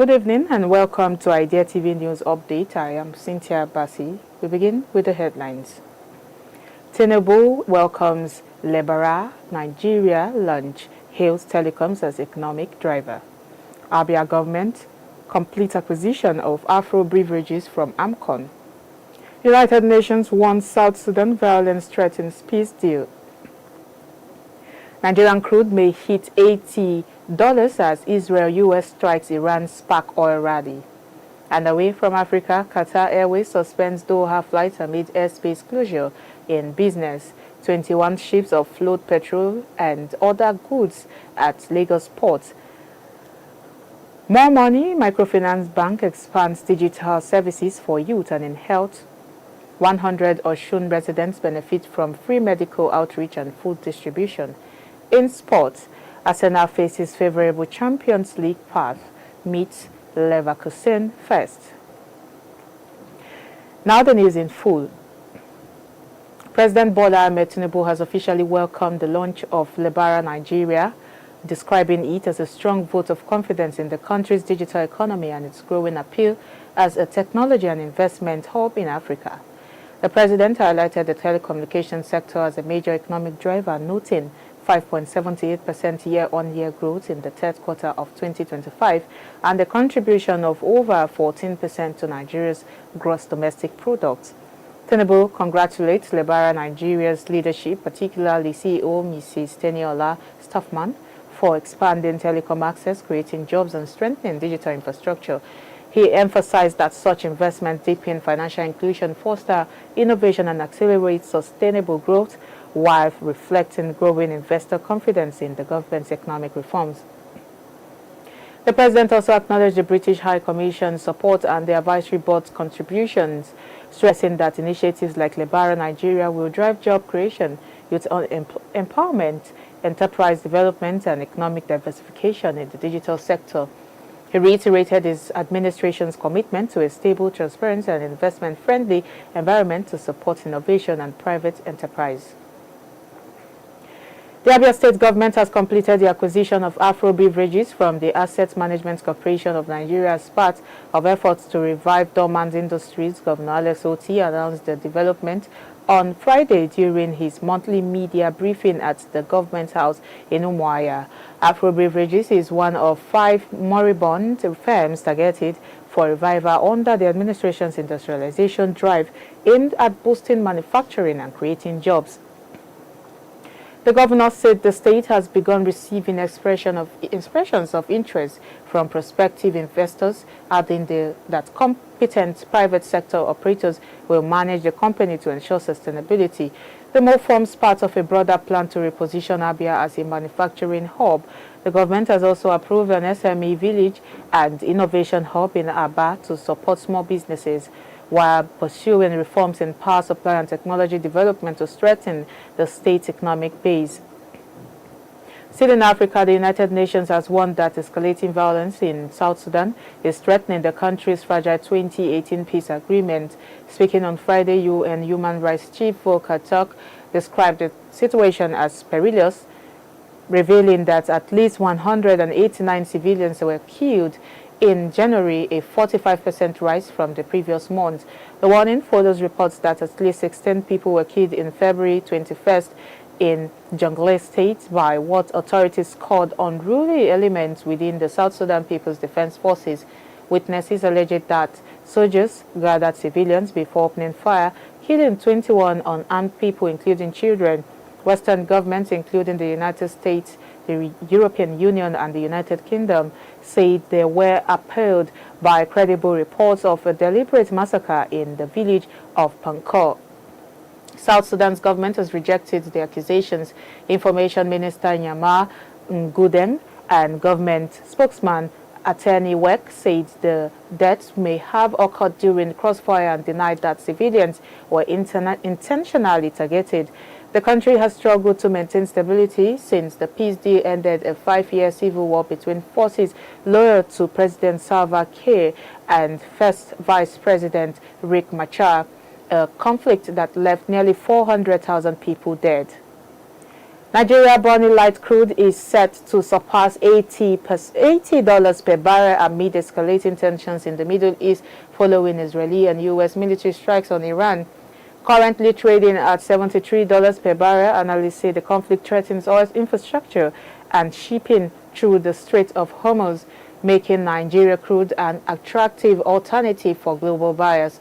Good evening and welcome to Idea TV News Update. I am Cynthia Bassi. We begin with the headlines. Tinubu welcomes LEBARA, Nigeria launch, hails telecoms as economic driver. ABIA government complete acquisition of AFRO beverages from AMCON. United Nations warns South Sudan violence threatens peace deal. Nigerian crude may hit $80 as Israel-US strikes Iran spark oil rally. And away from Africa, Qatar Airways suspends DOHA flights amid airspace closure in business. 21 ships offload petrol and other goods at Lagos port. MOREMONEE Microfinance Bank expands digital services for youth and in health. 100 OSUN residents benefit from free medical outreach and food distribution. In sports, Arsenal faces favorable Champions League path, meets LEVERKUSEN first. Now the news in full. President Bola Ahmed Tinubu has officially welcomed the launch of LEBARA Nigeria, describing it as a strong vote of confidence in the country's digital economy and its growing appeal as a technology and investment hub in Africa. The president highlighted the telecommunications sector as a major economic driver, noting 5.78% year-on-year growth in the third quarter of 2025 and the contribution of over 14% to Nigeria's gross domestic product. Tinubu congratulates LEBARA Nigeria's leadership, particularly CEO Mrs. Teniola Staffman, for expanding telecom access, creating jobs and strengthening digital infrastructure. He emphasized that such investments deepen financial inclusion, foster innovation and accelerate sustainable growth, while reflecting growing investor confidence in the government's economic reforms. The president also acknowledged the British High Commission's support and the advisory board's contributions, stressing that initiatives like LEBARA Nigeria will drive job creation, youth empowerment, enterprise development, and economic diversification in the digital sector. He reiterated his administration's commitment to a stable, transparent, and investment-friendly environment to support innovation and private enterprise. The Abia State government has completed the acquisition of AFRO beverages from the Asset Management Corporation of Nigeria as part of efforts to revive dormant industries. Governor Alex Oti announced the development on Friday during his monthly media briefing at the government house in Umuahia. AFRO Beverages is one of 5 moribund firms targeted for revival under the administration's industrialization drive aimed at boosting manufacturing and creating jobs. The governor said the state has begun receiving expressions of interest from prospective investors, adding that competent private sector operators will manage the company to ensure sustainability. The move forms part of a broader plan to reposition Abia as a manufacturing hub. The government has also approved an SME village and innovation hub in Aba to support small businesses, while pursuing reforms in power supply and technology development to strengthen the state's economic base. Still in Africa, the United Nations has warned that escalating violence in South Sudan is threatening the country's fragile 2018 peace agreement. Speaking on Friday, UN Human Rights Chief Volker Turk described the situation as perilous, revealing that at least 189 civilians were killed in January, a 45% rise from the previous month. The warning follows reports that at least 16 people were killed in February 21st in Jonglei State by what authorities called unruly elements within the South Sudan People's Defense Forces. Witnesses alleged that soldiers gathered civilians before opening fire, killing 21 unarmed people, including children. Western governments, including the United States, the European Union, and the United Kingdom, said they were appalled by credible reports of a deliberate massacre in the village of Pankor. South Sudan's government has rejected the accusations. Information Minister Nyama Ngudem and government spokesman Attorney Weck said the deaths may have occurred during crossfire and denied that civilians were intentionally targeted. The country has struggled to maintain stability since the peace deal ended a 5-year civil war between forces loyal to President Salva Kiir and first Vice President Riek Machar, a conflict that left nearly 400,000 people dead. Nigeria Bonny Light crude is set to surpass $80 per barrel amid escalating tensions in the Middle East following Israeli and U.S. military strikes on Iran. Currently trading at $73 per barrel, analysts say the conflict threatens oil infrastructure and shipping through the Strait of Hormuz, making Nigeria crude an attractive alternative for global buyers.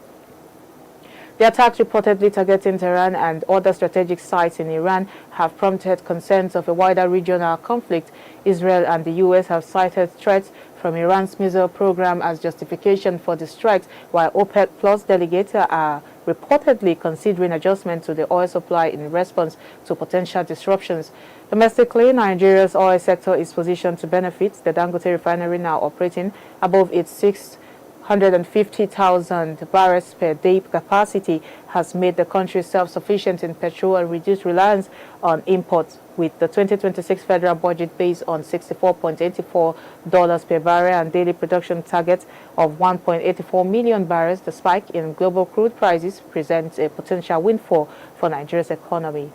The attacks reportedly targeting Tehran and other strategic sites in Iran have prompted concerns of a wider regional conflict. Israel and the U.S. have cited threats from Iran's missile program as justification for the strikes, while OPEC Plus delegates are reportedly considering adjustment to the oil supply in response to potential disruptions. Domestically, Nigeria's oil sector is positioned to benefit. The Dangote refinery, now operating above its 650,000 barrels per day capacity, has made the country self-sufficient in petrol and reduced reliance on imports, with the 2026 federal budget based on $64.84 per barrel and daily production target of 1.84 million barrels. The spike in global crude prices presents a potential windfall for Nigeria's economy.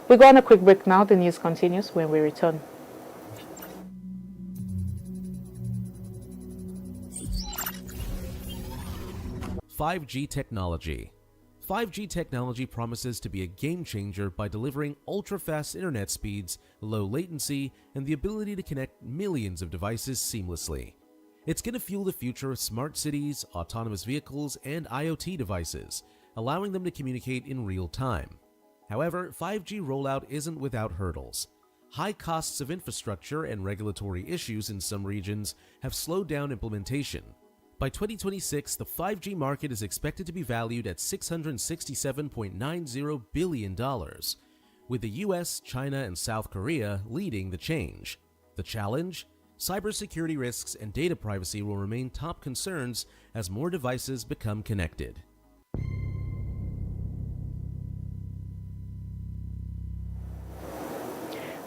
We go on a quick break now. The news continues when we return. (5G) technology. 5G technology promises to be a game changer by delivering ultra-fast internet speeds, low latency, and the ability to connect millions of devices seamlessly. It's going to fuel the future of smart cities, autonomous vehicles, and IoT devices, allowing them to communicate in real time. However, 5G rollout isn't without hurdles. High costs of infrastructure and regulatory issues in some regions have slowed down implementation. By 2026, the 5G market is expected to be valued at $667.90 billion, with the US, China, and South Korea leading the change. The challenge? Cybersecurity risks and data privacy will remain top concerns as more devices become connected.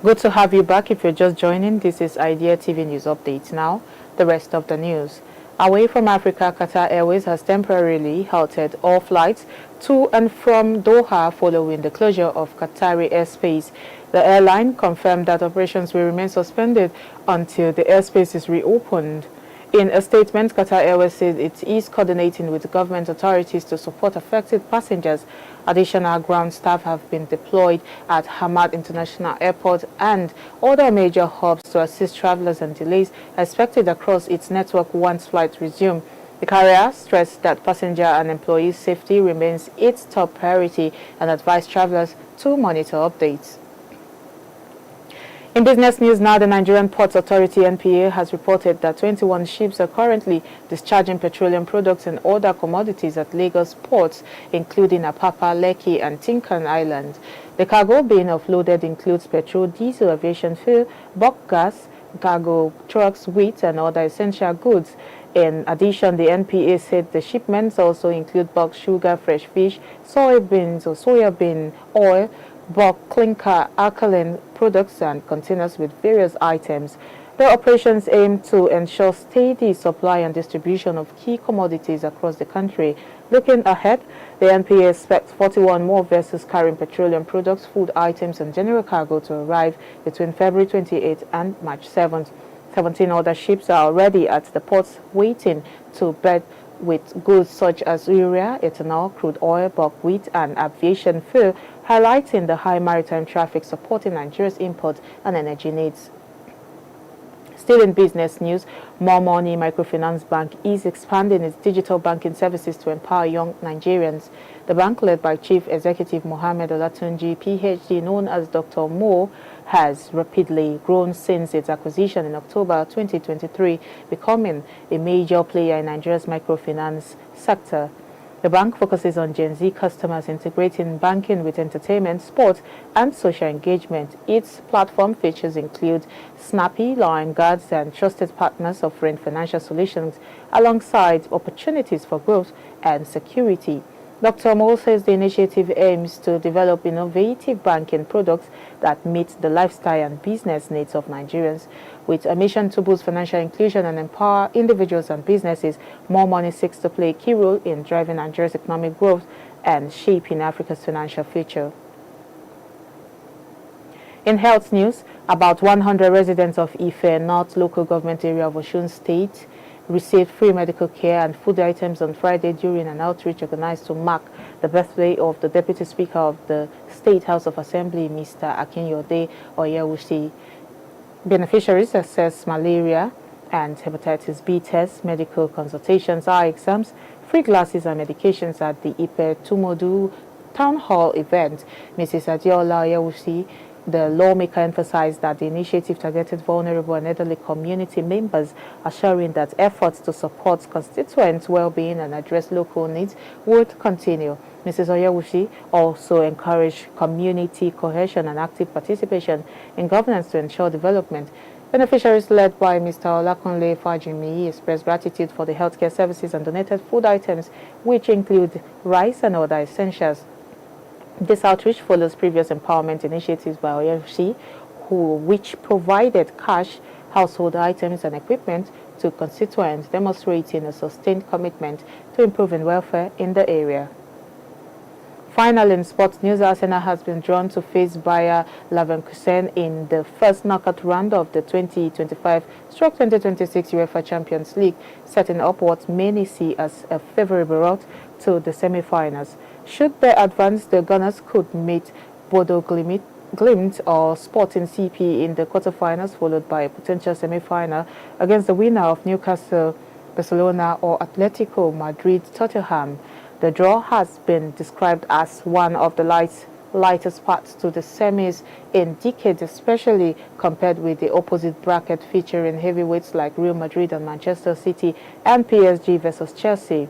Good to have you back. If you're just joining, this is Idea TV News Update. Now, the rest of the news. Away from Africa, Qatar Airways has temporarily halted all flights to and from Doha following the closure of Qatar Airways. The airline confirmed that operations will remain suspended until the airspace is reopened. In a statement, Qatar Airways said it is coordinating with government authorities to support affected passengers. Additional ground staff have been deployed at Hamad International Airport and other major hubs to assist travelers and delays expected across its network once flights resume. The carrier stressed that passenger and employee safety remains its top priority and advised travelers to monitor updates. In business news now, the Nigerian Ports Authority (NPA) has reported that 21 ships are currently discharging petroleum products and other commodities at Lagos ports, including Apapa, Lekki, and Tinkan Island. The cargo being offloaded includes petrol, diesel, aviation fuel, bulk gas, cargo trucks, wheat, and other essential goods. In addition, the NPA said the shipments also include bulk sugar, fresh fish, soybeans or soya bean oil, bulk clinker, alkaline products, and containers with various items. The operations aim to ensure steady supply and distribution of key commodities across the country. Looking ahead, the NPA expects 41 more vessels carrying petroleum products, food items, and general cargo to arrive between February 28th and March 7th. 17 other ships are already at the ports waiting to berth with goods such as urea, ethanol, crude oil, buckwheat, and aviation fuel, highlighting the high maritime traffic supporting Nigeria's import and energy needs. Still in business news, MOREMONEE Microfinance Bank is expanding its digital banking services to empower young Nigerians. The bank, led by Chief Executive Mohammed Olatunji, PhD, known as Dr. Mo, has rapidly grown since its acquisition in October 2023, becoming a major player in Nigeria's microfinance sector. The bank focuses on Gen Z customers, integrating banking with entertainment, sports, and social engagement. Its platform features include snappy line guards and trusted partners offering financial solutions alongside opportunities for growth and security. Dr. Mo says the initiative aims to develop innovative banking products that meet the lifestyle and business needs of Nigerians. With a mission to boost financial inclusion and empower individuals and businesses, MOREMONEE seeks to play a key role in driving Nigeria's economic growth and shaping Africa's financial future. In health news, about 100 residents of Ife North local government area of OSUN State received free medical care and food items on Friday during an outreach organized to mark the birthday of the Deputy Speaker of the State House of Assembly, Mr. Akinyode Oyewusi. Beneficiaries assess malaria and hepatitis B tests, medical consultations, eye exams, free glasses and medications at the Ipe Tumodu Town Hall event. Mrs. Adiola Oyewusi, the lawmaker, emphasized that the initiative targeted vulnerable and elderly community members, assuring that efforts to support constituents' well-being and address local needs would continue. Mrs. Oyewusi also encouraged community cohesion and active participation in governance to ensure development. Beneficiaries led by Mr. Olakunle Fajimi expressed gratitude for the healthcare services and donated food items, which include rice and other essentials. This outreach follows previous empowerment initiatives by Oyewusi, which provided cash, household items and equipment to constituents, demonstrating a sustained commitment to improving welfare in the area. Finally, in sports news, Arsenal has been drawn to face BEVERAGES LEVERKUSEN in the first knockout round of the 2025-2026 UEFA Champions League, setting up what many see as a favorable route to the semi-finals. Should they advance, the Gunners could meet Bodo Glimt or Sporting CP in the quarterfinals, followed by a potential semi-final against the winner of Newcastle, Barcelona or Atletico Madrid, Tottenham. The draw has been described as one of the lightest parts to the semis in decades, especially compared with the opposite bracket featuring heavyweights like Real Madrid and Manchester City and PSG versus Chelsea.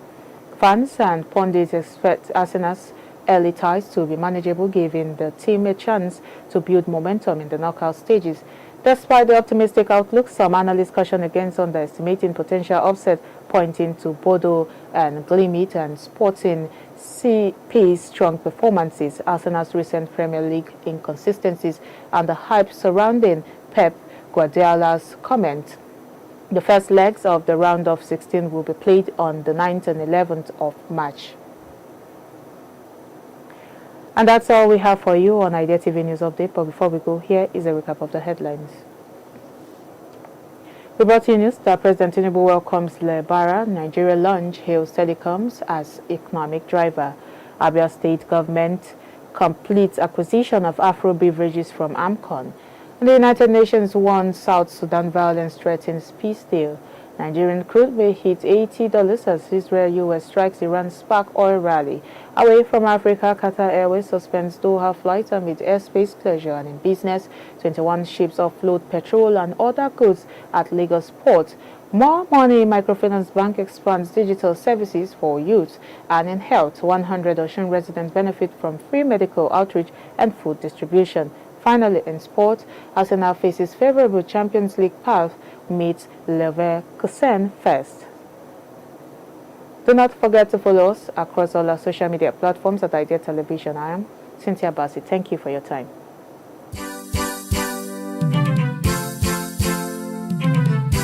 Fans and pundits expect Arsenal's early ties to be manageable, giving the team a chance to build momentum in the knockout stages. Despite the optimistic outlook, some analysts caution against underestimating potential upset, pointing to Bodo and Glimt and Sporting CP's strong performances, Arsenal's recent Premier League inconsistencies, and the hype surrounding Pep Guardiola's comment. The first legs of the round of 16 will be played on the 9th and 11th of March. And that's all we have for you on Idea TV News Update. But before we go, here is a recap of the headlines. We brought you news that President Tinubu welcomes LEBARA. Nigeria launch hails telecoms as economic driver. ABIA state government completes acquisition of AFRO beverages from AMCON. And the United Nations warns South Sudan violence threatens peace deal. Nigerian crude may hit $80 as Israel-US strikes Iran's spark oil rally. Away from Africa, Qatar Airways suspends DOHA flights amid airspace closure. And in business, 21 ships offload petrol and other goods at Lagos port. MOREMONEE Microfinance Bank expands digital services for youth. And in health, 100 OSUN residents benefit from free medical outreach and food distribution. Finally, in sport, Arsenal faces favorable Champions League path, meets LEVERKUSEN first. Do not forget to follow us across all our social media platforms at Idea Television. I am Cynthia Bassi. Thank you for your time.